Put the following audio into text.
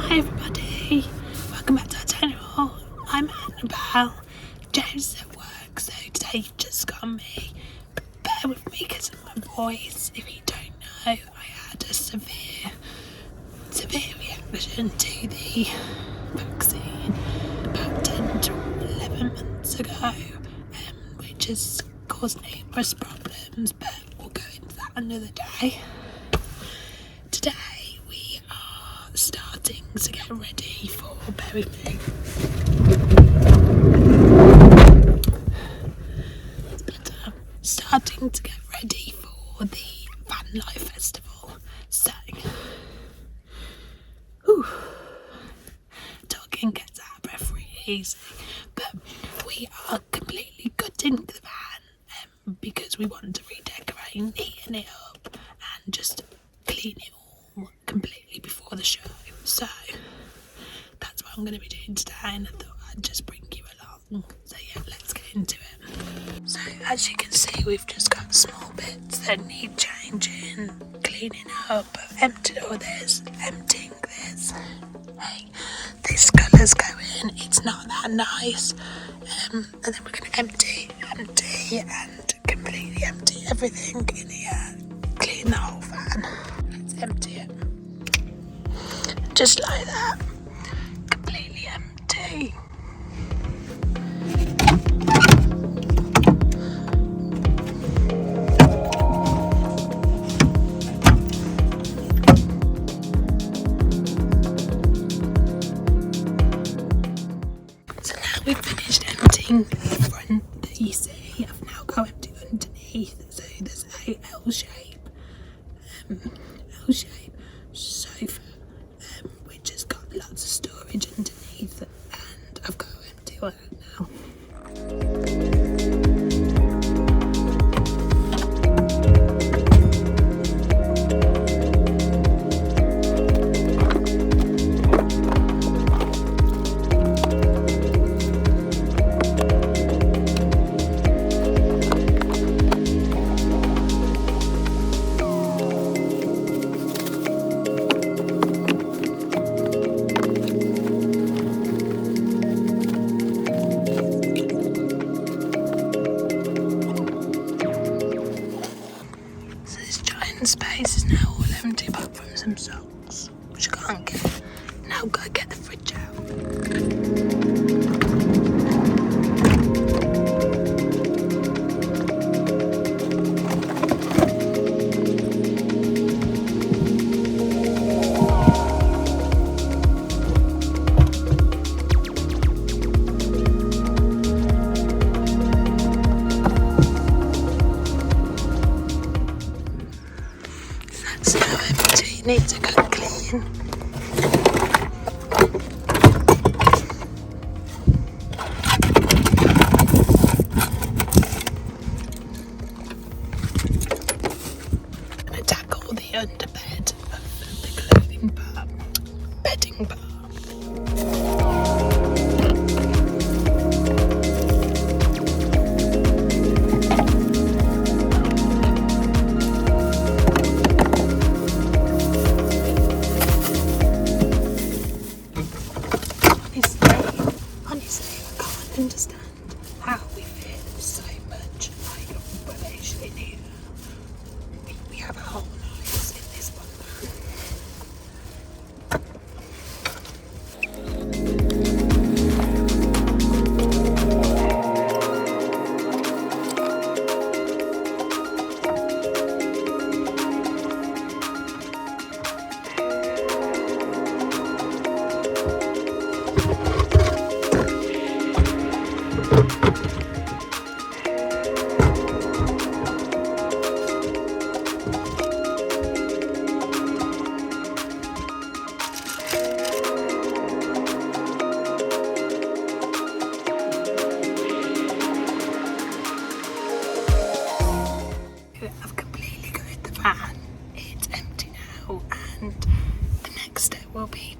Hi everybody, welcome back to our channel. I'm Annabelle. James is at work, so today you've just got me. Bear with me because of my voice. If you don't know, I had a severe reaction to the vaccine about 10 to 11 months ago, which has caused numerous problems, but we'll go into that another day. Today we are starting to get ready for, bear with me, it's better, starting to get ready for the Van Life Festival. So, talking gets out of breath really easy, but we are completely gutting the van because we want to redecorate, neaten it up and just clean it all completely before the show. So that's what I'm going to be doing today, and I thought I'd just bring you along. So yeah, let's get into it. So as you can see, we've just got small bits that need changing, cleaning up. I've emptied all this, emptying this. Hey, this colour's going, it's not that nice. And then we're going to empty and completely empty everything in here, clean the whole van. Let's empty it. Just like that, completely empty. So now we've finished emptying the front that you see. I've now got empty underneath, so there's a L-shape sofa, which has got lots of storage underneath, and I've got to empty all that now. Space is now all empty apart from some socks, which I can't get. Now I've got to get the fridge out. That's now empty, it needs a good clean. I'm going to tackle the underbed of the clothing part, bedding part. Honestly, I can't understand how we fit so much like rubbish in here. We have our whole lives in this one I've completely gutted the van. It's empty now, and the next step will be